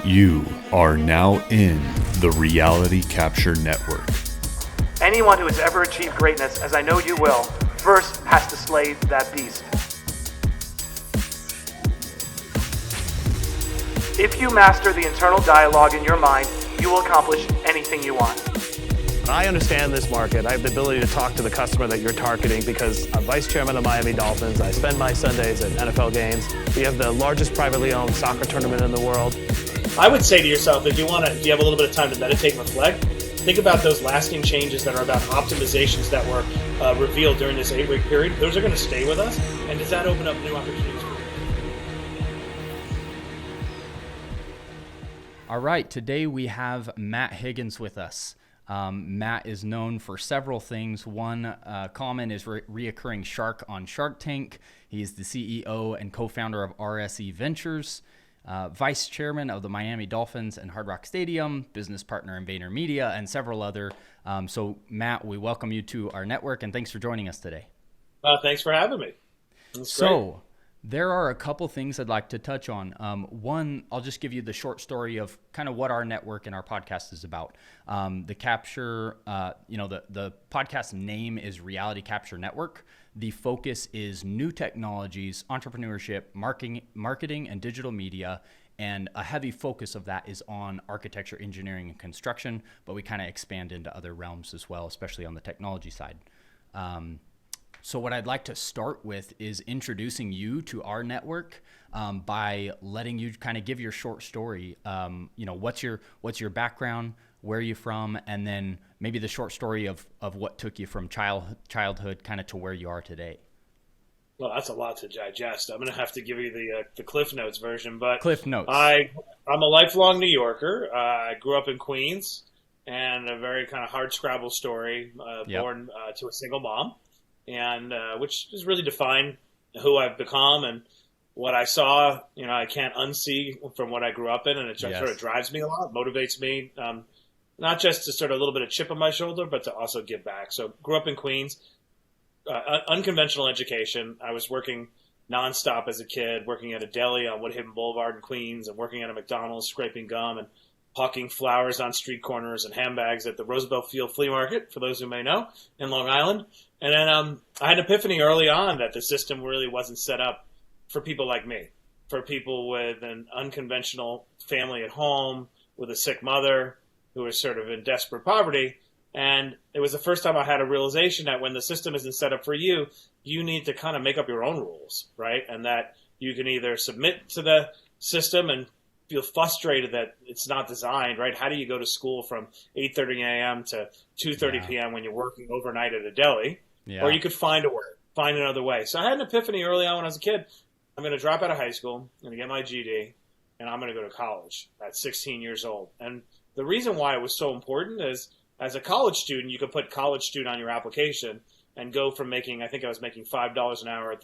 You are now in the Reality Capture Network. Anyone who has ever achieved greatness, as I know you will, first has to slay that beast. If you master the internal dialogue in your mind, you will accomplish anything you want. I understand this market. I have the ability to talk to the customer that you're targeting because I'm vice chairman of the Miami Dolphins. I spend my Sundays at NFL games. We have the largest privately owned soccer tournament in the world. I would say to yourself, if you have a little bit of time to meditate and reflect, think about those lasting changes that are about optimizations that were revealed during this 8-week period. Those are going to stay with us. And does that open up new opportunities for you? All right, today we have Matt Higgins with us. Matt is known for several things. One common is reoccurring shark on Shark Tank. He's the CEO and co-founder of RSE Ventures, vice chairman of the Miami Dolphins and Hard Rock Stadium, business partner in VaynerMedia, and several other. So Matt, we welcome you to our network, and thanks for joining us today. Thanks for having me. So there are a couple things I'd like to touch on. One, I'll just give you the short story of kind of what our network and our podcast is about. The capture, the podcast name is Reality Capture Network. The focus is new technologies, entrepreneurship, marketing, and digital media. And a heavy focus of that is on architecture, engineering, and construction, but we kind of expand into other realms as well, especially on the technology side. So what I'd like to start with is introducing you to our network by letting you kind of give your short story. What's your background, where are you from, and then maybe the short story of what took you from childhood kind of to where you are today. Well, that's a lot to digest. I'm going to have to give you the Cliff Notes version. But Cliff Notes. I'm a lifelong New Yorker. I grew up in Queens, and a very kind of hard scrabble story, born to a single mom. And which has really defined who I've become and what I saw. I can't unsee from what I grew up in, and it just sort of drives me a lot, motivates me, not just to sort of a little bit of chip on my shoulder, but to also give back. So grew up in Queens, unconventional education. I was working nonstop as a kid, working at a deli on Woodhaven Boulevard in Queens, and working at a McDonald's, scraping gum and hawking flowers on street corners and handbags at the Roosevelt Field Flea Market, for those who may know, in Long Island. And then I had an epiphany early on that the system really wasn't set up for people like me, for people with an unconventional family at home, with a sick mother who was sort of in desperate poverty. And it was the first time I had a realization that when the system isn't set up for you, you need to kind of make up your own rules, right? And that you can either submit to the system and feel frustrated that it's not designed, right? How do you go to school from 8:30 a.m. to 2:30 p.m. when you're working overnight at a deli? Yeah. Or you could find another way. So I had an epiphany early on when I was a kid. I'm going to drop out of high school, I'm going to get my GED, and I'm going to go to college at 16 years old. And the reason why it was so important is, as a college student, you could put college student on your application and go from making, I think I was making $5 an hour at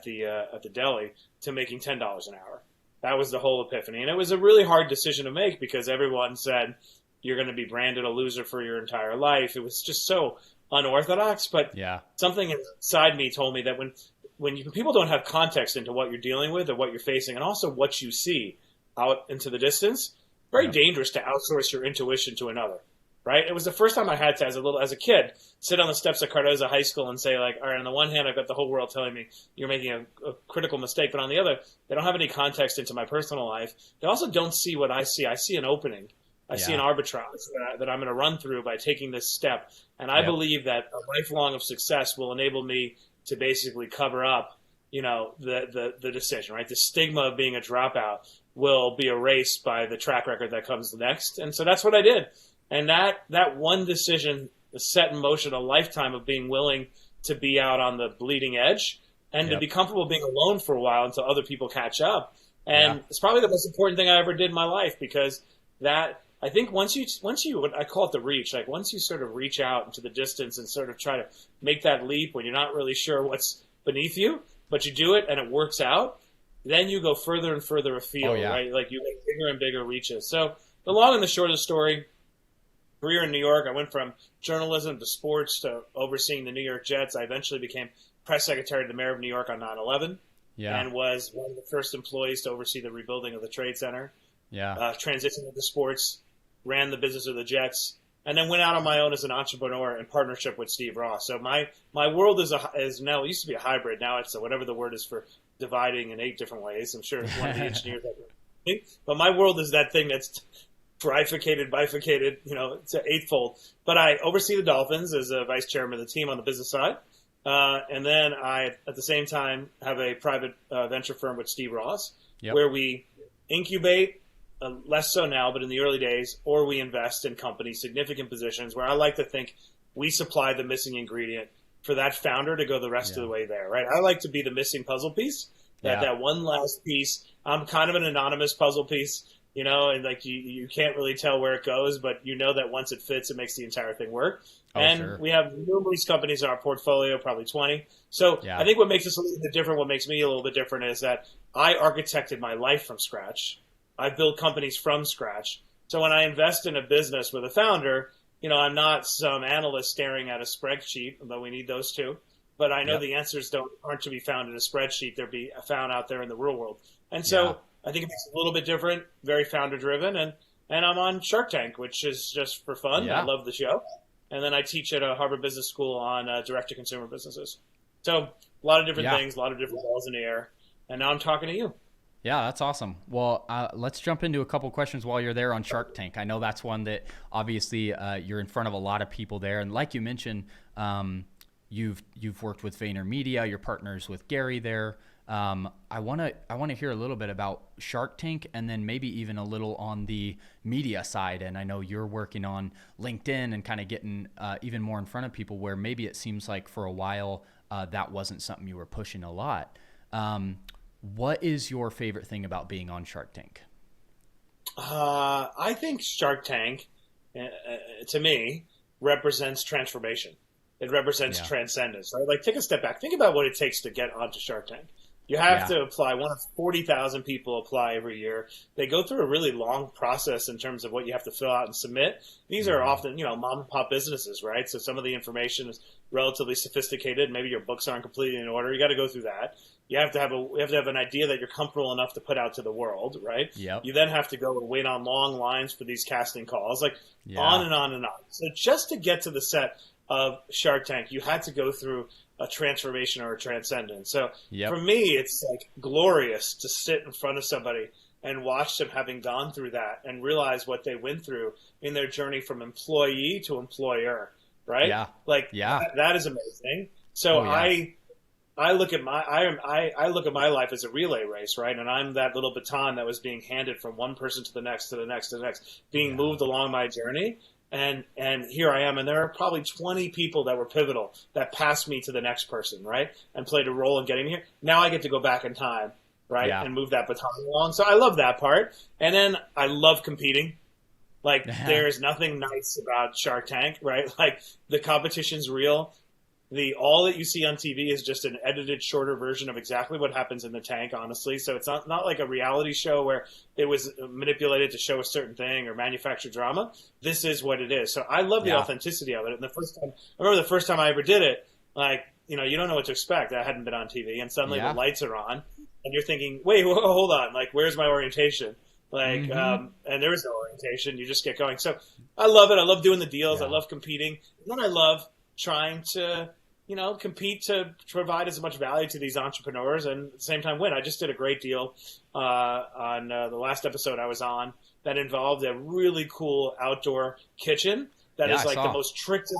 the deli, to making $10 an hour. That was the whole epiphany. And it was a really hard decision to make because everyone said you're going to be branded a loser for your entire life. It was just so unorthodox. But something inside me told me that when people don't have context into what you're dealing with or what you're facing, and also what you see out into the distance, very dangerous to outsource your intuition to another. Right? It was the first time I had to, as a kid, sit on the steps of Cardozo High School and say, like, all right, on the one hand, I've got the whole world telling me you're making a critical mistake, but on the other, they don't have any context into my personal life. They also don't see what I see. I see an opening. I see an arbitrage that I'm going to run through by taking this step. And I believe that a lifelong of success will enable me to basically cover up, the decision, right? The stigma of being a dropout will be erased by the track record that comes next. And so that's what I did. And that one decision set in motion a lifetime of being willing to be out on the bleeding edge and to be comfortable being alone for a while until other people catch up. And it's probably the most important thing I ever did in my life, because that, I think once you, I call it the reach, like once you sort of reach out into the distance and sort of try to make that leap when you're not really sure what's beneath you, but you do it and it works out, then you go further and further afield, right? Like you make bigger and bigger reaches. So the long and the short of the story, career in New York, I went from journalism to sports to overseeing the New York Jets. I eventually became press secretary to the mayor of New York on 9/11 and was one of the first employees to oversee the rebuilding of the Trade Center. transitioned into sports, ran the business of the Jets, and then went out on my own as an entrepreneur in partnership with Steve Ross. So my world is now, it used to be a hybrid. Now it's whatever the word is for dividing in 8 different ways. I'm sure one of the engineers that think. But my world is that thing that's bifurcated, it's an 8-fold. But I oversee the Dolphins as a vice chairman of the team on the business side. And then I, at the same time, have a private venture firm with Steve Ross, where we incubate, less so now, but in the early days, or we invest in companies, significant positions, where I like to think we supply the missing ingredient for that founder to go the rest of the way there, right? I like to be the missing puzzle piece, that one last piece. I'm kind of an anonymous puzzle piece, and like you can't really tell where it goes, but you know that once it fits, it makes the entire thing work. We have numerous companies in our portfolio, probably 20. So I think what makes us a little bit different, what makes me a little bit different, is that I architected my life from scratch. I built companies from scratch. So when I invest in a business with a founder, I'm not some analyst staring at a spreadsheet, although we need those too. But I know the answers aren't to be found in a spreadsheet. They're be found out there in the real world. And so I think it makes it a little bit different, very founder driven. And I'm on Shark Tank, which is just for fun. I love the show. And then I teach at a Harvard Business School on direct-to-consumer businesses. So a lot of different things, a lot of different balls in the air. And now I'm talking to you. Yeah, that's awesome. Well, let's jump into a couple questions while you're there on Shark Tank. I know that's one that obviously you're in front of a lot of people there. And like you mentioned, you've worked with VaynerMedia, your partners with Gary there. I want to hear a little bit about Shark Tank, and then maybe even a little on the media side. And I know you're working on LinkedIn and kind of getting even more in front of people, where maybe it seems like for a while that wasn't something you were pushing a lot. What is your favorite thing about being on Shark Tank? I think Shark Tank, to me, represents transformation. It represents transcendence, right? Like, take a step back. Think about what it takes to get onto Shark Tank. You have to apply. One of 40,000 people apply every year. They go through a really long process in terms of what you have to fill out and submit. These are often, mom and pop businesses, right? So some of the information is relatively sophisticated. Maybe your books aren't completely in order. You got to go through that. You have to have an idea that you're comfortable enough to put out to the world, right? Yep. You then have to go and wait on long lines for these casting calls, on and on and on. So just to get to the set of Shark Tank, you had to go through a transformation or a transcendence. So for me, it's like glorious to sit in front of somebody and watch them having gone through that and realize what they went through in their journey from employee to employer, right? That is amazing. So I look at my life as a relay race, right? And I'm that little baton that was being handed from one person to the next, to the next, to the next, being moved along my journey. And here I am, and there are probably 20 people that were pivotal that passed me to the next person, right? And played a role in getting here. Now I get to go back in time, right? And move that baton along. So I love that part. And then I love competing. Like, there's nothing nice about Shark Tank, right? Like, the competition's real. All that you see on TV is just an edited, shorter version of exactly what happens in the tank, honestly. So it's not like a reality show where it was manipulated to show a certain thing or manufacture drama. This is what it is. So I love the authenticity of it. And I remember the first time I ever did it, you don't know what to expect. I hadn't been on TV, and suddenly the lights are on, and you're thinking, wait, hold on, where's my orientation? And there is no orientation. You just get going. So I love it. I love doing the deals. I love competing. And then I love trying to compete to provide as much value to these entrepreneurs and at the same time win. I just did a great deal on the last episode I was on that involved a really cool outdoor kitchen that is the most tricked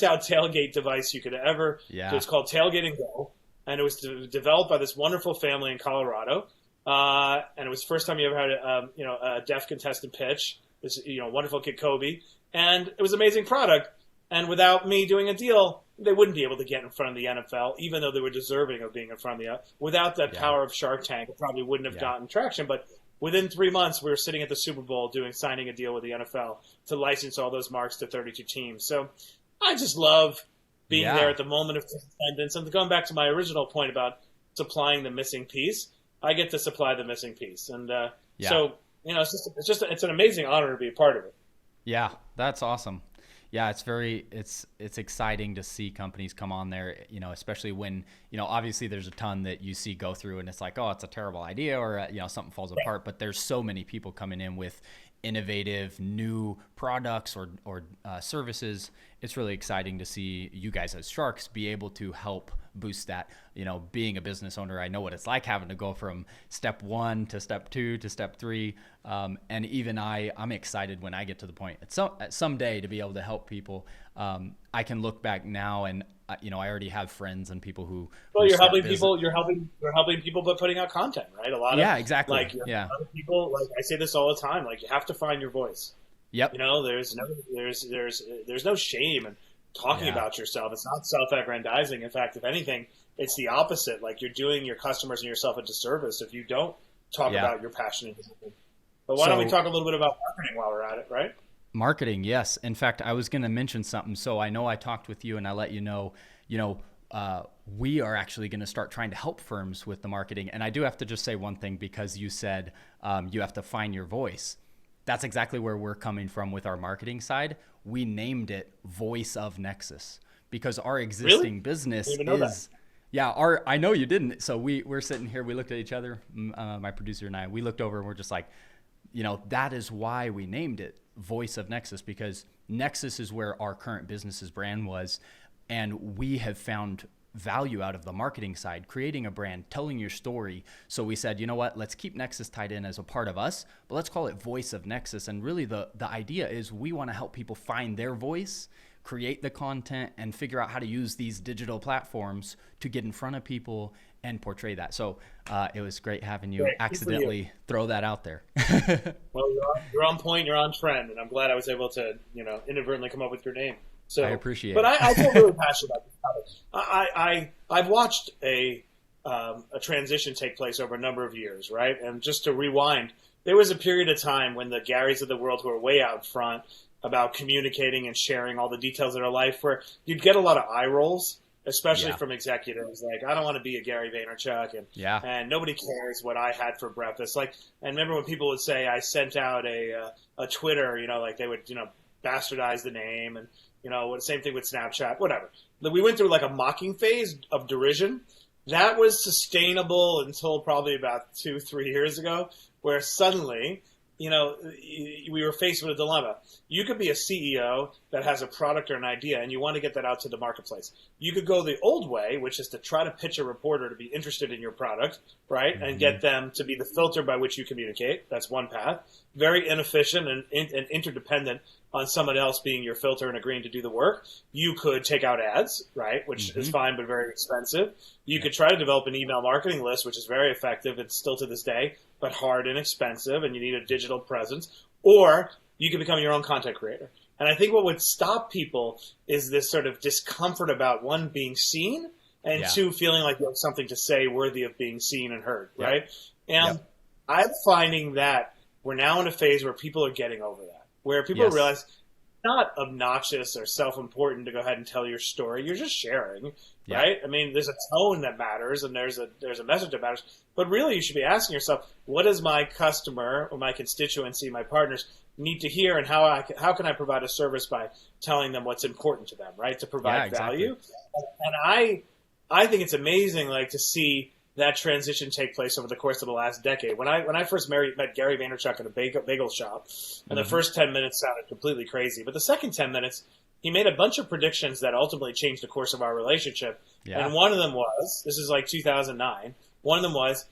out tailgate device you could ever. Yeah. So it's called Tailgate and Go, and it was developed by this wonderful family in Colorado. And it was the first time you ever had a deaf contestant pitch. This wonderful kid Kobe, and it was an amazing product. And without me doing a deal, they wouldn't be able to get in front of the NFL, even though they were deserving of being in front of the NFL. Without that power of Shark Tank, it probably wouldn't have gotten traction. But within 3 months, we were sitting at the Super Bowl signing a deal with the NFL to license all those marks to 32 teams. So I just love being there at the moment of transcendence. And going back to my original point about supplying the missing piece, I get to supply the missing piece. And so, it's an amazing honor to be a part of it. Yeah, that's awesome. Yeah, it's exciting to see companies come on there, you know, especially when, you know, obviously there's a ton that you see go through and it's like, oh, it's a terrible idea, or, you know, something falls apart, but there's so many people coming in with innovative new products or services. It's really exciting to see you guys as Sharks be able to help boost that. You know, being a business owner, I know what it's like having to go from step 1 to step 2 to step 3. And even I'm excited when I get to the point at someday to be able to help people. I can look back now and, you know, I already have friends and people who. Well, you're helping people. You're helping people by putting out content, right? A lot of exactly. Like a lot of people, like I say this all the time. Like you have to find your voice. Yep. You know, there's no shame in talking about yourself. It's not self-aggrandizing. In fact, if anything, it's the opposite. Like you're doing your customers and yourself a disservice if you don't talk about your passion. But why don't we talk a little bit about marketing while we're at it, right? Marketing, yes. In fact, I was going to mention something. So I know I talked with you and I let you know, we are actually going to start trying to help firms with the marketing. And I do have to just say one thing, because you said you have to find your voice. That's exactly where we're coming from with our marketing side. We named it Voice of Nexus because our existing business is, I know you didn't. So we're sitting here, we looked at each other, my producer and I, we looked over and we're just like, you know, that is why we named it Voice of Nexus, because Nexus is where our current business's brand was. And we have found value out of the marketing side, creating a brand, telling your story. So we said, you know what, let's keep Nexus tied in as a part of us, but let's call it Voice of Nexus. And really the idea is we want to help people find their voice, create the content, and figure out how to use these digital platforms to get in front of people and portray that. So it was great having you accidentally throw that out there. Well, you're on point, you're on trend, and I'm glad I was able to, you know, inadvertently come up with your name. So I appreciate it. But I feel really passionate about this topic. I've watched a transition take place over a number of years, right? And just to rewind, there was a period of time when the Garys of the world who are way out front about communicating and sharing all the details of their life, where you'd get a lot of eye rolls, especially from executives. Like, I don't want to be a Gary Vaynerchuk, and nobody cares what I had for breakfast. Like, and remember when people would say I sent out a Twitter, you know, like they would, you know, bastardize the name, and you know, same thing with Snapchat, whatever. We went through like a mocking phase of derision. That was sustainable until probably about 2-3 years ago, where suddenly, you know, we were faced with a dilemma. You could be a CEO that has a product or an idea, and you want to get that out to the marketplace. You could go the old way, which is to try to pitch a reporter to be interested in your product, right, and get them to be the filter by which you communicate. That's one path. Very inefficient and interdependent on someone else being your filter and agreeing to do the work. You could take out ads, right, which is fine but very expensive. You could try to develop an email marketing list, which is very effective and still to this day, but hard and expensive, and you need a digital presence. Or you can become your own content creator. And I think what would stop people is this sort of discomfort about, one, being seen, and two, feeling like you have something to say worthy of being seen and heard, right? And I'm finding that we're now in a phase where people are getting over that, where people realize it's not obnoxious or self-important to go ahead and tell your story. You're just sharing, right? I mean, there's a tone that matters, and there's a message that matters. But really, you should be asking yourself, what does my customer or my constituency, my partners, need to hear, and how can I provide a service by telling them what's important to them, right? To provide value. And I think it's amazing, like, to see that transition take place over the course of the last decade. When I first met Gary Vaynerchuk in a bagel shop, and the first 10 minutes sounded completely crazy, but the second 10 minutes, he made a bunch of predictions that ultimately changed the course of our relationship. And one of them was, this is like 2009, one of them was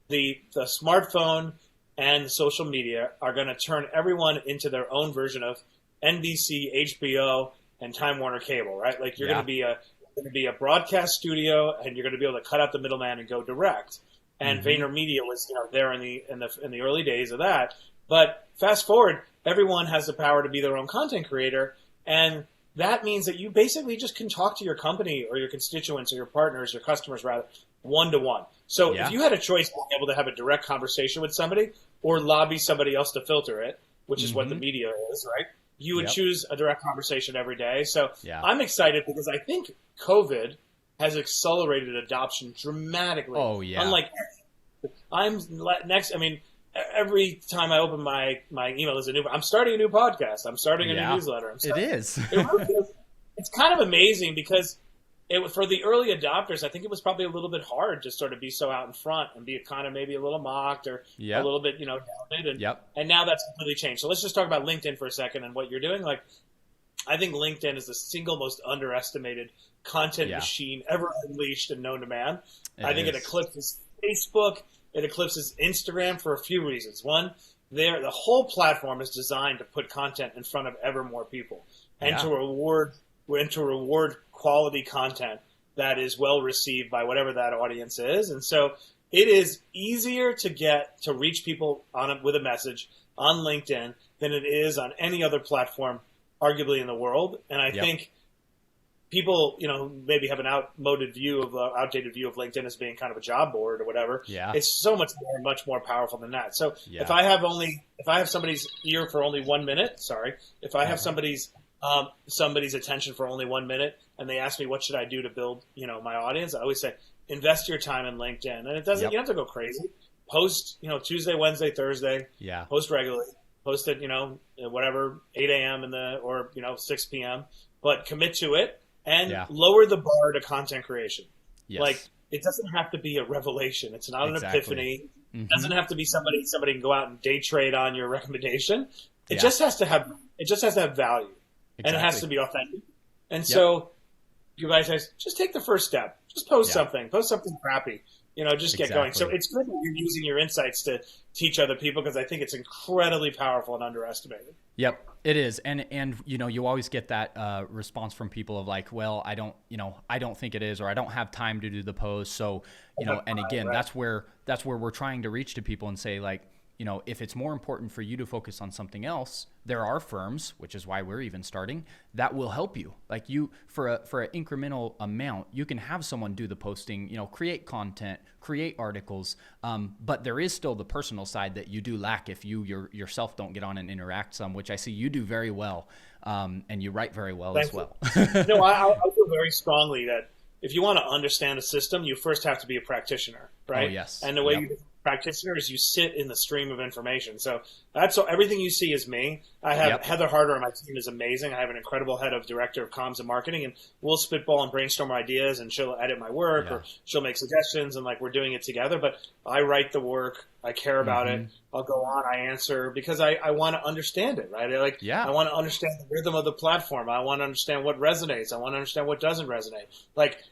the smartphone and social media are going to turn everyone into their own version of NBC, HBO, and Time Warner Cable, right? Like you're going to be a broadcast studio, and you're going to be able to cut out the middleman and go direct. And VaynerMedia was, you know, there in the early days of that. But fast forward, everyone has the power to be their own content creator, and that means that you basically just can talk to your company or your constituents or your partners, your customers rather, one-to-one. So if you had a choice of being able to have a direct conversation with somebody or lobby somebody else to filter it, which is what the media is, right? You would choose a direct conversation every day. So I'm excited because I think COVID has accelerated adoption dramatically. Oh, yeah. Unlike, I mean, every time I open my email, there's I'm starting a new podcast. I'm starting a new newsletter. It is. It's kind of amazing because for the early adopters, I think it was probably a little bit hard to sort of be so out in front and be kind of maybe a little mocked or a little bit, doubted. And now that's completely changed. So let's just talk about LinkedIn for a second and what you're doing. Like, I think LinkedIn is the single most underestimated content machine ever unleashed and known to man. I think it eclipses Facebook. It eclipses Instagram for a few reasons. One, the whole platform is designed to put content in front of ever more people and to reward quality content that is well received by whatever that audience is. And so it is easier to reach people with a message on LinkedIn than it is on any other platform, arguably in the world. And I think people, maybe have an outdated view of LinkedIn as being kind of a job board or whatever. Yeah. It's so much more powerful than that. So if I have somebody's ear for only 1 minute, if I have somebody's attention for only 1 minute and they ask me what should I do to build, my audience, I always say, invest your time in LinkedIn. And it doesn't, you don't have to go crazy. Post, Tuesday, Wednesday, Thursday, post regularly, post it, whatever, 8 a.m. or 6 p.m., but commit to it and lower the bar to content creation. Yes. Like, it doesn't have to be a revelation. It's not an epiphany. Mm-hmm. It doesn't have to be somebody can go out and day trade on your recommendation. It just has to have value. And it has to be authentic. And so you guys say, just take the first step. Just post something crappy. Just get going. So it's good that you're using your insights to teach other people because I think it's incredibly powerful and underestimated. Yep, it is. And you always get that response from people of like, well, I don't think it is, or I don't have time to do the post. So, and again, that's where we're trying to reach to people and say like, if it's more important for you to focus on something else, there are firms, which is why we're even starting, that will help you. Like for an incremental amount, you can have someone do the posting, create content, create articles, but there is still the personal side that you do lack if you yourself don't get on and interact some, which I see you do very well, and you write very well as well. No, I feel very strongly that if you want to understand a system, you first have to be a practitioner, right? Oh, yes. And the way you practitioners, you sit in the stream of information. So everything you see is me. I have Heather Harder on my team is amazing. I have an incredible head of director of comms and marketing, and we'll spitball and brainstorm ideas, and she'll edit my work or she'll make suggestions, and like we're doing it together. But I write the work. I care about it. I'll go on. I answer because I want to understand it, right? I want to understand the rhythm of the platform. I want to understand what resonates. I want to understand what doesn't resonate.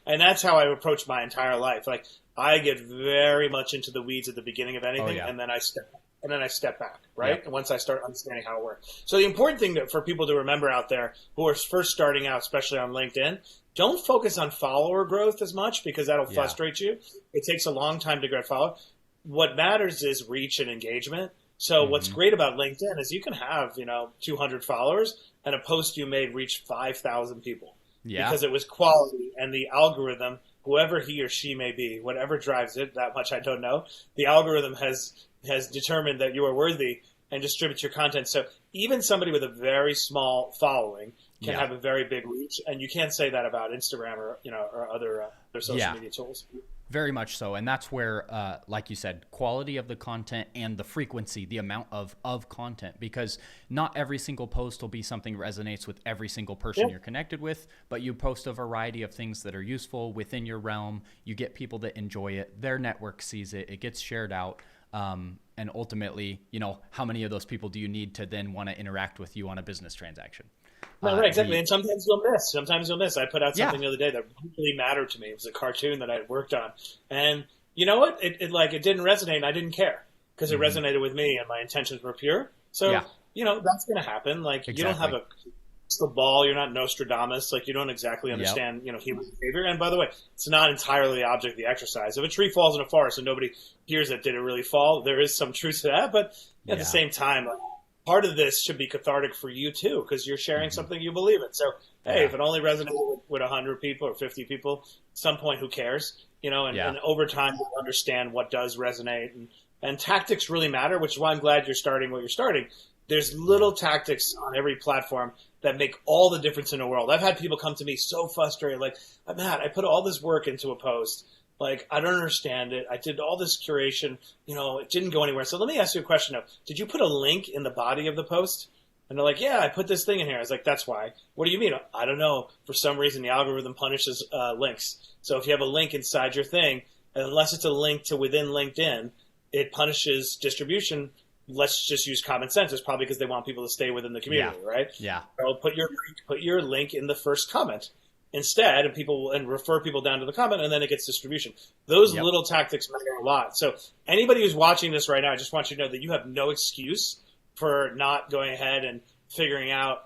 And that's how I approach my entire life. Like, I get very much into the weeds at the beginning of anything, and then I step back, right? And once I start understanding how it works. So the important thing for people to remember out there who are first starting out, especially on LinkedIn, don't focus on follower growth as much because that'll frustrate you. It takes a long time to grow followers. What matters is reach and engagement. So what's great about LinkedIn is you can have, 200 followers and a post you made reach 5,000 people because it was quality, and the algorithm, whoever he or she may be, whatever drives it, that much I don't know, the algorithm has determined that you are worthy and distributes your content. So even somebody with a very small following can have a very big reach, and you can't say that about Instagram or other social media tools. Very much so. And that's where, like you said, quality of the content and the frequency, the amount of content, because not every single post will be something that resonates with every single person you're connected with, but you post a variety of things that are useful within your realm. You get people that enjoy it. Their network sees it. It gets shared out. And ultimately, how many of those people do you need to then want to interact with you on a business transaction? No, right, exactly. And sometimes you'll miss. I put out something the other day that really mattered to me. It was a cartoon that I had worked on. And you know what? It didn't resonate, and I didn't care because it resonated with me and my intentions were pure. So, that's going to happen. Like, you don't have a crystal ball. You're not Nostradamus. Like, you don't exactly understand, human behavior. And by the way, it's not entirely the object of the exercise. If a tree falls in a forest and nobody hears it, did it really fall? There is some truth to that. But at the same time, part of this should be cathartic for you too, because you're sharing something you believe in. So, hey, if it only resonates with 100 people or 50 people, at some point, who cares? And over time, you'll understand what does resonate. And tactics really matter, which is why I'm glad you're starting what you're starting. There's little tactics on every platform that make all the difference in the world. I've had people come to me so frustrated, like, Matt, I put all this work into a post, Like, I don't understand it. I did all this curation, it didn't go anywhere. So let me ask you a question now. Did you put a link in the body of the post? And they're like, yeah, I put this thing in here. I was like, that's why. What do you mean? I don't know. For some reason, the algorithm punishes links. So if you have a link inside your thing, unless it's a link to within LinkedIn, it punishes distribution. Let's just use common sense. It's probably because they want people to stay within the community, right? Yeah. So put your link in the first comment instead, and refer people down to the comment, and then it gets distribution. Those little tactics matter a lot. So anybody who's watching this right now, I just want you to know that you have no excuse for not going ahead and figuring out,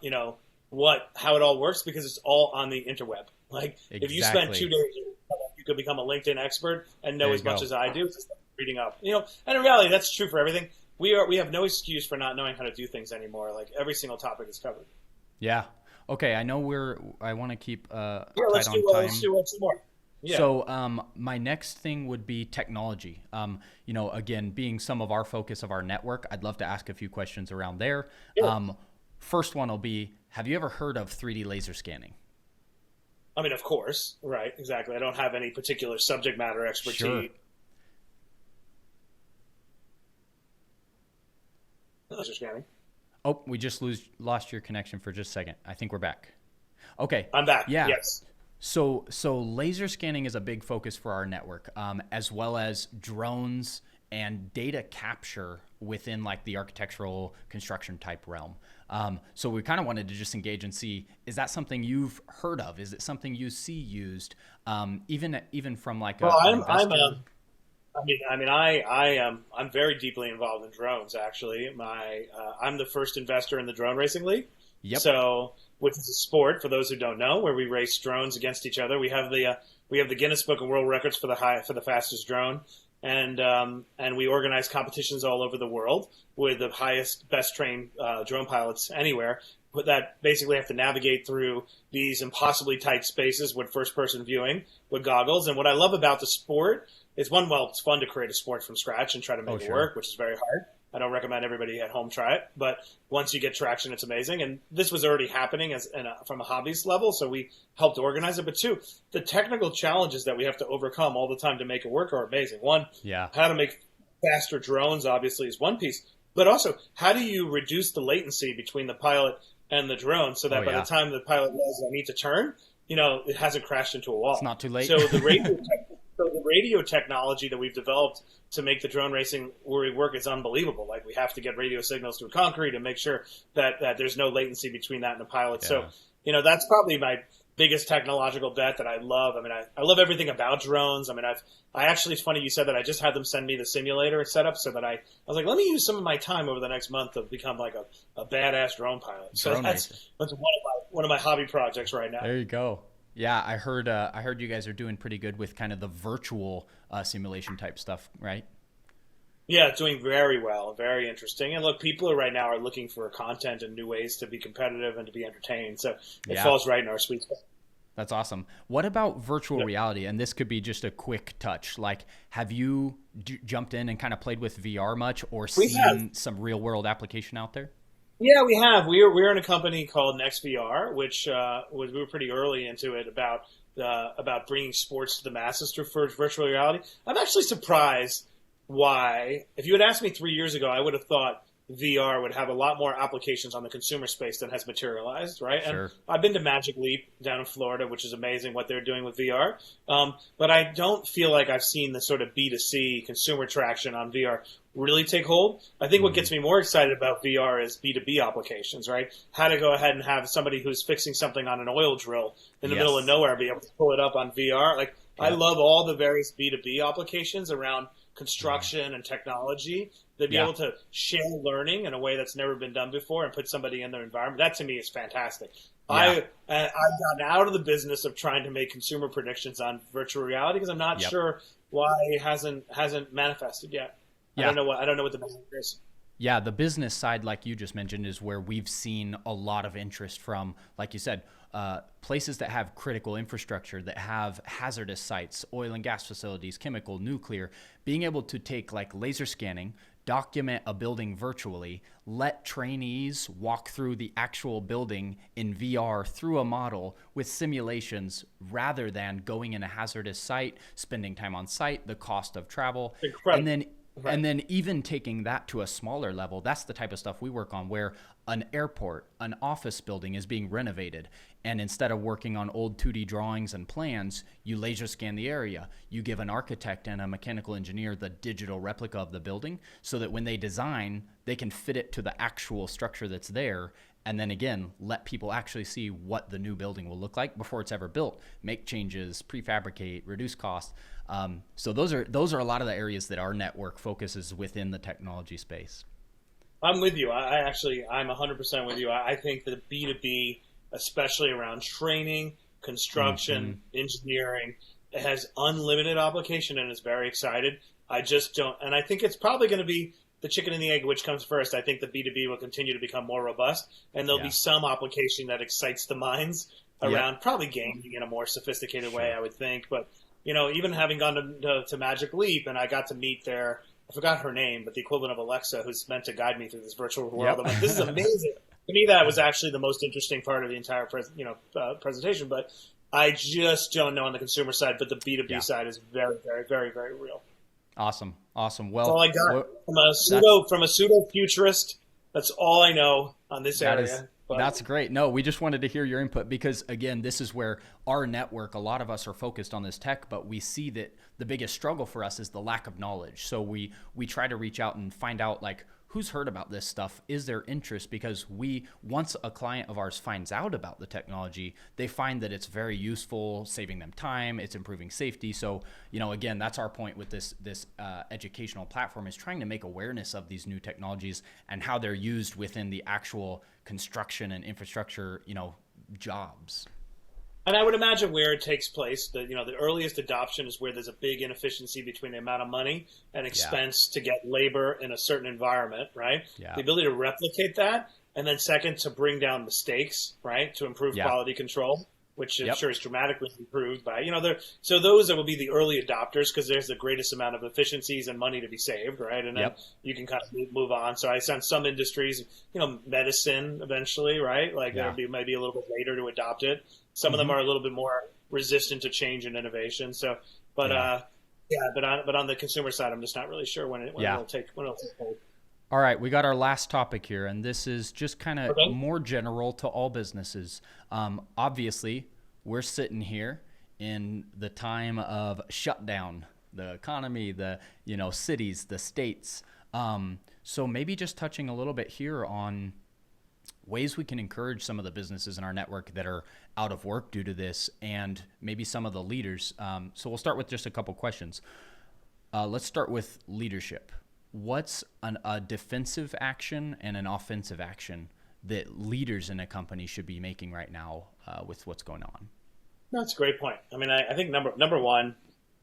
how it all works, because it's all on the interweb. Like, if you spend 2 days, you could become a LinkedIn expert and know as much as I do, just reading up. And in reality, that's true for everything. We have no excuse for not knowing how to do things anymore. Like, every single topic is covered. Yeah. Okay, I know I want to keep tight let's on do, time. Let's do some more. Yeah. So my next thing would be technology. Again, being some of our focus of our network, I'd love to ask a few questions around there. Yeah. First one will be, have you ever heard of 3D laser scanning? I mean, of course, right, exactly. I don't have any particular subject matter expertise. Sure. Laser scanning. Oh, we just lost your connection for just a second. I think we're back. Okay. I'm back. Yeah. Yes. So laser scanning is a big focus for our network, as well as drones and data capture within like the architectural construction type realm. So we kind of wanted to just engage and see, is that something you've heard of? Is it something you see used, even from like an investor? I'm very deeply involved in drones. Actually, I'm the first investor in the Drone Racing League. Yep. So, which is a sport, for those who don't know, where we race drones against each other. We have the Guinness Book of World Records for the fastest drone, and we organize competitions all over the world with the highest, best trained drone pilots anywhere. But that basically have to navigate through these impossibly tight spaces with first person viewing with goggles. And what I love about the sport is, it's fun to create a sport from scratch and try to make it work, which is very hard. I don't recommend everybody at home try it, but once you get traction, it's amazing. And this was already happening from a hobbyist level, so we helped organize it. But two, the technical challenges that we have to overcome all the time to make it work are amazing. One, how to make faster drones, obviously, is one piece. But also, how do you reduce the latency between the pilot and the drone so that by the time the pilot knows I need to turn, it hasn't crashed into a wall. It's not too late. So the radio technology that we've developed to make the drone racing work is unbelievable. Like, we have to get radio signals through concrete and make sure that there's no latency between that and the pilot. Yeah. So, that's probably my biggest technological bet that I love. I mean, I love everything about drones. I mean, it's funny you said that. I just had them send me the simulator setup so that I was like, let me use some of my time over the next month to become like a badass drone pilot. So that's one of my hobby projects right now. There you go. Yeah, I heard you guys are doing pretty good with kind of the virtual simulation type stuff, right? Yeah, it's doing very well, very interesting. And look, people right now are looking for content and new ways to be competitive and to be entertained. So it falls right in our sweet spot. That's awesome. What about virtual reality? And this could be just a quick touch. Like, have you jumped in and kind of played with VR much, or seen some real world application out there? Yeah, we have. We're in a company called NextVR, which we were pretty early into it about bringing sports to the masses through virtual reality. I'm actually surprised why. If you had asked me 3 years ago, I would have thought VR would have a lot more applications on the consumer space than has materialized, right? Sure. And I've been to Magic Leap down in Florida, which is amazing what they're doing with VR. But I don't feel like I've seen the sort of B2C consumer traction on VR really take hold. I think what gets me more excited about VR is B2B applications, right? How to go ahead and have somebody who's fixing something on an oil drill in the middle of nowhere be able to pull it up on VR. Like, I love all the various B2B applications around construction and technology. They'd be able to share learning in a way that's never been done before and put somebody in their environment. That to me is fantastic. I've gotten out of the business of trying to make consumer predictions on virtual reality because I'm not sure why it hasn't manifested yet. I don't know what the business is. Yeah, the business side, like you just mentioned, is where we've seen a lot of interest from, like you said, places that have critical infrastructure, that have hazardous sites, oil and gas facilities, chemical, nuclear, being able to take like laser scanning, document a building virtually, let trainees walk through the actual building in VR through a model with simulations rather than going in a hazardous site, spending time on site, the cost of travel. Incredible. And then even taking that to a smaller level, that's the type of stuff we work on, where an airport, an office building is being renovated. And instead of working on old 2D drawings and plans, you laser scan the area. You give an architect and a mechanical engineer the digital replica of the building so that when they design, they can fit it to the actual structure that's there. And then again, let people actually see what the new building will look like before it's ever built. Make changes, prefabricate, reduce cost. So those are a lot of the areas that our network focuses within the technology space. I'm with you. I'm 100% with you. I think that B2B, especially around training, construction, engineering, it has unlimited application and is very excited. I just don't, and I think it's probably going to be the chicken and the egg, which comes first. I think the B2B will continue to become more robust, and there'll be some application that excites the minds around probably gaming in a more sophisticated way, I would think. But, even having gone to Magic Leap, and I got to meet I forgot her name, but the equivalent of Alexa, who's meant to guide me through this virtual world. I'm like, this is amazing. To me, that was actually the most interesting part of the entire presentation. But I just don't know on the consumer side, but the B2B side is very, very, very, very real. Awesome. Well, that's all I got from a pseudo futurist. That's all I know on this area. That's great. No, we just wanted to hear your input because, again, this is where our network, a lot of us are focused on this tech, but we see that the biggest struggle for us is the lack of knowledge. So we try to reach out and find out, like, who's heard about this stuff? Is there interest? Because once a client of ours finds out about the technology, they find that it's very useful, saving them time, it's improving safety. So, again, that's our point with this educational platform, is trying to make awareness of these new technologies and how they're used within the actual construction and infrastructure, jobs. And I would imagine where it takes place, the earliest adoption is where there's a big inefficiency between the amount of money and expense to get labor in a certain environment, right? Yeah. The ability to replicate that, and then second, to bring down mistakes, right, to improve quality control, which I'm sure is dramatically improved by, so those that will be the early adopters because there's the greatest amount of efficiencies and money to be saved, right? And then you can kind of move on. So I sense some industries, medicine eventually, right? Like they'll be maybe a little bit later to adopt it. Some of them are a little bit more resistant to change and innovation. So, but on the consumer side, I'm just not really sure when it'll take hold. All right, we got our last topic here, and this is just kind of more general to all businesses. Obviously, we're sitting here in the time of shutdown, the economy, the cities, the states. So maybe just touching a little bit here on ways we can encourage some of the businesses in our network that are out of work due to this, and maybe some of the leaders. So we'll start with just a couple questions. Let's start with leadership. What's a defensive action and an offensive action that leaders in a company should be making right now with what's going on? That's a great point. I mean, I think number one,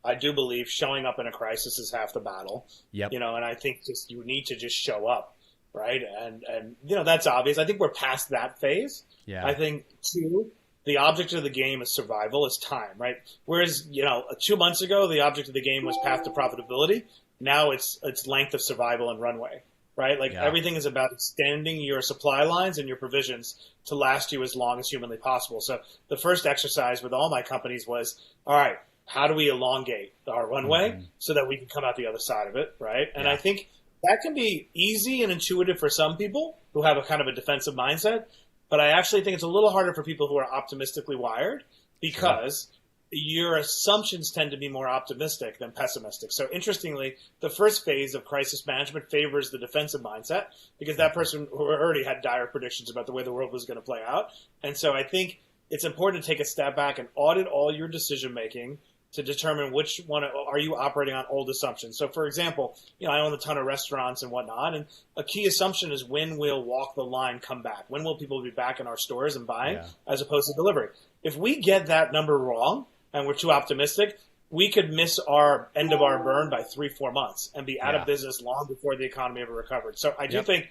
I do believe showing up in a crisis is half the battle. Yep. And I think you need to just show up, right? And that's obvious. I think we're past that phase. Yeah. I think two, the object of the game is survival, is time, right? Whereas 2 months ago, the object of the game was path to profitability. Now it's length of survival and runway, right? Like everything is about extending your supply lines and your provisions to last you as long as humanly possible. So the first exercise with all my companies was, all right, how do we elongate our runway so that we can come out the other side of it, right? And I think that can be easy and intuitive for some people who have a kind of a defensive mindset, but I actually think it's a little harder for people who are optimistically wired because your assumptions tend to be more optimistic than pessimistic. So interestingly, the first phase of crisis management favors the defensive mindset because that person who already had dire predictions about the way the world was going to play out. And so I think it's important to take a step back and audit all your decision making to determine which one are you operating on old assumptions. So for example, I own a ton of restaurants and whatnot, and a key assumption is when will walk the line come back? When will people be back in our stores and buying as opposed to delivery? If we get that number wrong, and we're too optimistic, we could miss our end of our burn by 3-4 months and be out of business long before the economy ever recovered. So I do think,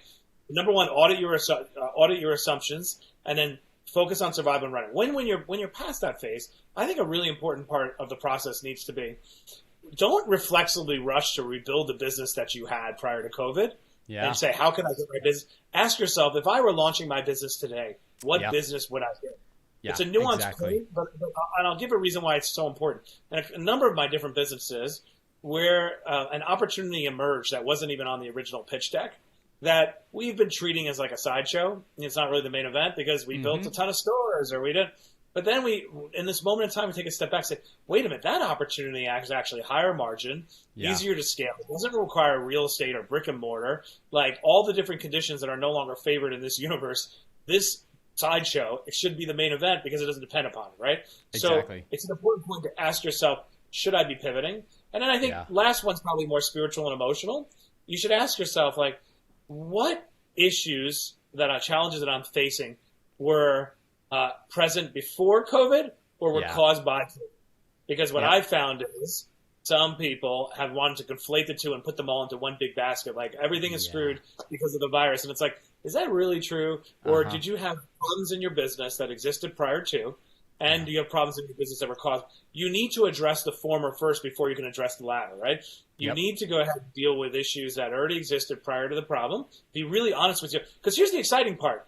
number one, audit your assumptions, and then focus on survival and running. When you're past that phase, I think a really important part of the process needs to be don't reflexively rush to rebuild the business that you had prior to COVID and say, how can I get my business? Ask yourself, if I were launching my business today, what business would I get? It's a nuanced point, but and I'll give a reason why it's so important. And a number of my different businesses where an opportunity emerged that wasn't even on the original pitch deck that we've been treating as like a sideshow. It's not really the main event because we built a ton of stores or we didn't. But then we, in this moment in time, we take a step back and say, wait a minute, that opportunity is actually higher margin, easier to scale. It doesn't require real estate or brick and mortar, like all the different conditions that are no longer favored in this universe. This sideshow, it should be the main event because it doesn't depend upon it, right? Exactly. So it's an important point to ask yourself, should I be pivoting? And then I think last one's probably more spiritual and emotional. You should ask yourself, like, what issues challenges that I'm facing were present before COVID or were caused by COVID? Because what I've found is some people have wanted to conflate the two and put them all into one big basket. Like everything is screwed because of the virus. And it's like, is that really true? Or did you have problems in your business that existed prior to? And do you have problems in your business that were caused? You need to address the former first before you can address the latter, right? You need to go ahead and deal with issues that already existed prior to the problem. Be really honest with you. Because here's the exciting part.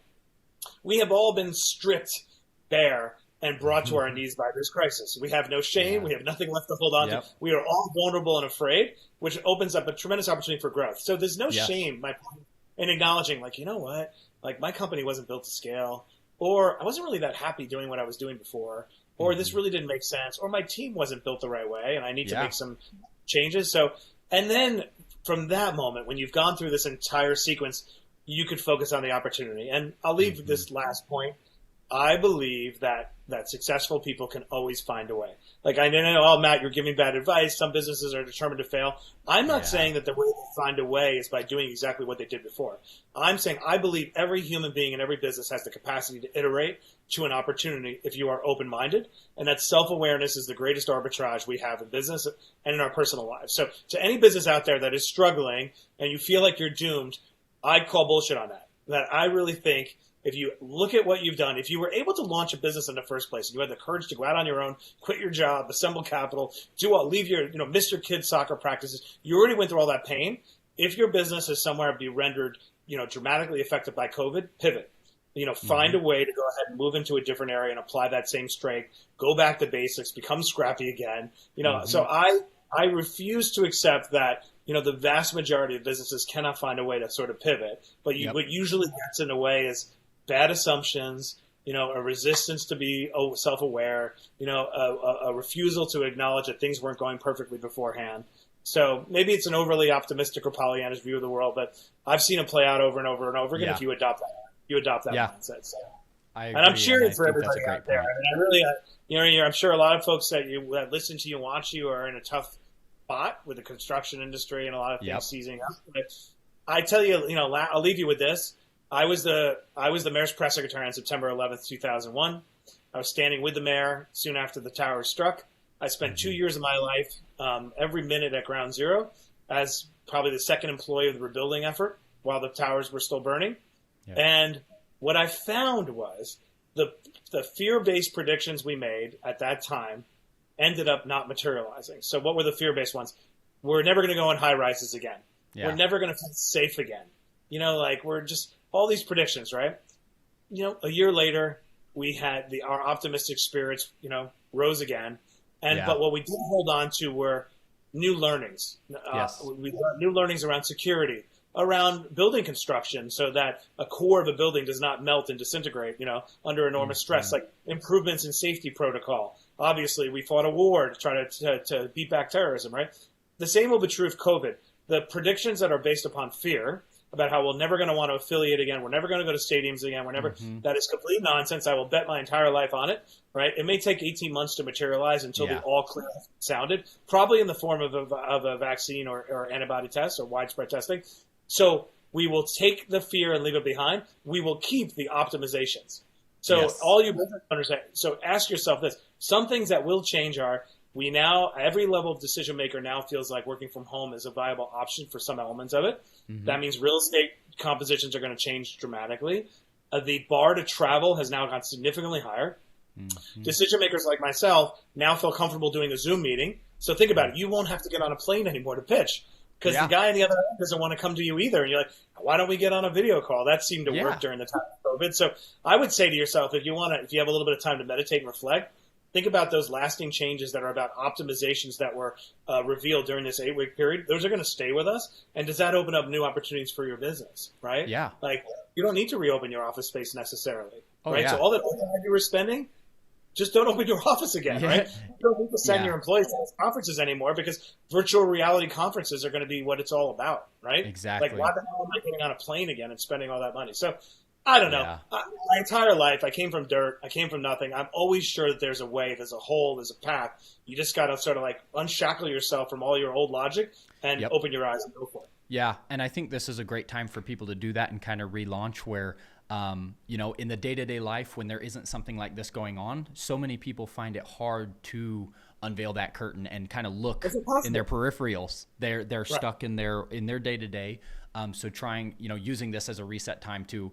We have all been stripped bare and brought to our knees by this crisis. We have no shame. We have nothing left to hold on to. We are all vulnerable and afraid, which opens up a tremendous opportunity for growth. So there's no shame in acknowledging, like, you know what? Like, my company wasn't built to scale, or I wasn't really that happy doing what I was doing before, or this really didn't make sense, or my team wasn't built the right way, and I need to make some changes. So, and then from that moment, when you've gone through this entire sequence, you could focus on the opportunity. And I'll leave this last point. I believe that successful people can always find a way. Like, I know, oh, Matt, you're giving bad advice. Some businesses are determined to fail. I'm not saying that the way they find a way is by doing exactly what they did before. I'm saying I believe every human being in every business has the capacity to iterate to an opportunity if you are open-minded. And that self-awareness is the greatest arbitrage we have in business and in our personal lives. So to any business out there that is struggling and you feel like you're doomed, I'd call bullshit on that. That I really think if you look at what you've done, if you were able to launch a business in the first place, and you had the courage to go out on your own, quit your job, assemble capital, leave your, miss your kids' soccer practices, you already went through all that pain. If your business is somewhere be rendered, dramatically affected by COVID, pivot. Find a way to go ahead and move into a different area and apply that same strength. Go back to basics, become scrappy again. So I refuse to accept that. The vast majority of businesses cannot find a way to sort of pivot, but what usually gets in the way is bad assumptions, a resistance to be self-aware, a refusal to acknowledge that things weren't going perfectly beforehand. So maybe it's an overly optimistic or Pollyannish view of the world, but I've seen it play out over and over and over again if you adopt that mindset. So. And I'm cheering for everybody out there. And I really, I'm sure a lot of folks that listen to you and watch you are in a tough spot with the construction industry and a lot of things seizing up. But I tell you, I'll leave you with this. I was the mayor's press secretary on September 11th, 2001. I was standing with the mayor soon after the towers struck. I spent 2 years of my life, every minute at ground zero, as probably the second employee of the rebuilding effort while the towers were still burning. Yeah. And what I found was the fear-based predictions we made at that time ended up not materializing. So what were the fear-based ones? We're never going to go in high rises again. Yeah. We're never going to feel safe again. We're just all these predictions, right? A year later, we had our optimistic spirits, rose again. But what we did hold on to were new learnings. We learned new learnings around security, around building construction, so that a core of a building does not melt and disintegrate, under enormous stress, like improvements in safety protocol. Obviously, we fought a war to try to beat back terrorism, right? The same will be true of COVID. The predictions that are based upon fear about how we're never going to want to affiliate again, we're never going to go to stadiums again, that is complete nonsense. I will bet my entire life on it, right? It may take 18 months to materialize until the all clear sounded, probably in the form of a vaccine or antibody test or widespread testing. So we will take the fear and leave it behind. We will keep the optimizations. So all you business owners, so ask yourself this. Some things that will change are every level of decision maker now feels like working from home is a viable option for some elements of it. That means real estate compositions are going to change dramatically. The bar to travel has now gone significantly higher. Decision makers like myself now feel comfortable doing a Zoom meeting. So think about it. You won't have to get on a plane anymore to pitch because the guy on the other end doesn't want to come to you either. And you're like, why don't we get on a video call? That seemed to work during the time of COVID. So I would say to yourself, if you have a little bit of time to meditate and reflect, think about those lasting changes that are about optimizations that were revealed during this 8-week period. Those are going to stay with us. And does that open up new opportunities for your business, right? Yeah. Like, you don't need to reopen your office space necessarily, right? Yeah. So all that overhead you were spending, just don't open your office again, right? You don't need to send your employees to those conferences anymore because virtual reality conferences are going to be what it's all about, right? Exactly. Like, why the hell am I getting on a plane again and spending all that money? So I don't know. My entire life, I came from dirt. I came from nothing. I'm always sure that there's a way, there's a hole, there's a path. You just got to sort of like unshackle yourself from all your old logic and open your eyes and go for it. Yeah. And I think this is a great time for people to do that and kind of relaunch where, in the day-to-day life, when there isn't something like this going on, so many people find it hard to unveil that curtain and kind of look in their peripherals. They're stuck in their day-to-day. So trying, using this as a reset time to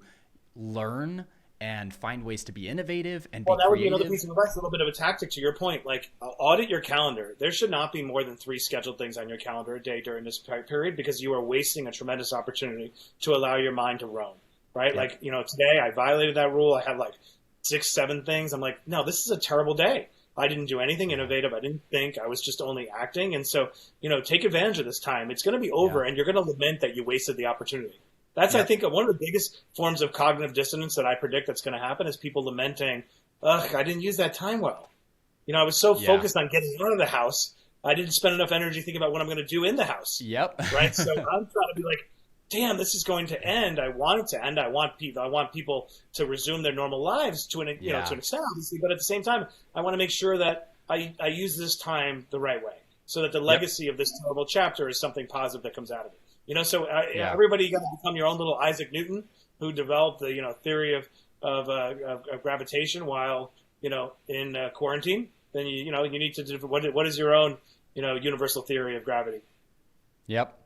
learn and find ways to be innovative and be creative. That would be another piece of advice, a little bit of a tactic to your point. Like, audit your calendar. There should not be more than 3 scheduled things on your calendar a day during this period because you are wasting a tremendous opportunity to allow your mind to roam, right? Yeah. Like, today I violated that rule. I had like 6, 7 things. I'm like, no, this is a terrible day. I didn't do anything innovative. I didn't think. I was just only acting. And so, take advantage of this time. It's going to be over and you're going to lament that you wasted the opportunity. That's, I think, one of the biggest forms of cognitive dissonance that I predict that's going to happen is people lamenting, I didn't use that time well. I was so focused on getting out of the house, I didn't spend enough energy thinking about what I'm going to do in the house. Yep. Right? So I'm trying to be like, damn, this is going to end. I want it to end. I want people to resume their normal lives to an extent, obviously, but at the same time, I want to make sure that I use this time the right way so that the legacy of this terrible chapter is something positive that comes out of it. Everybody got to become your own little Isaac Newton who developed the theory of gravitation while in quarantine. Then you need to do what is your own universal theory of gravity. Yep.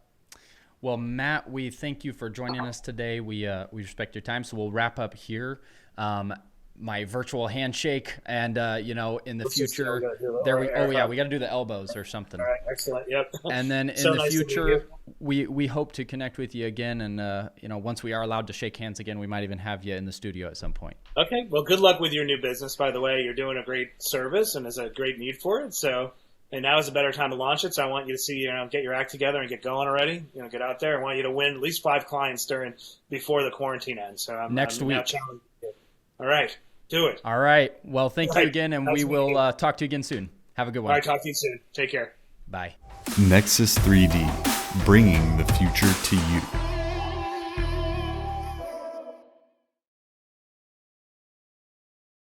Well, Matt, we thank you for joining us today. We respect your time, so we'll wrap up here. My virtual handshake, and in the future, we got to do the elbows or something. All right, excellent. Yep. And then in the future, we hope to connect with you again, and once we are allowed to shake hands again, we might even have you in the studio at some point. Okay. Well, good luck with your new business. By the way, you're doing a great service, and there's a great need for it. So. And now is a better time to launch it. So I want you to see, get your act together and get going already. Get out there. I want you to win at least 5 clients before the quarantine ends. So I'm next week. Now challenging you. All right, do it. All right. Well, thank you again, and we will talk to you again soon. Have a good one. All right, talk to you soon. Take care. Bye. Nexus 3D, bringing the future to you.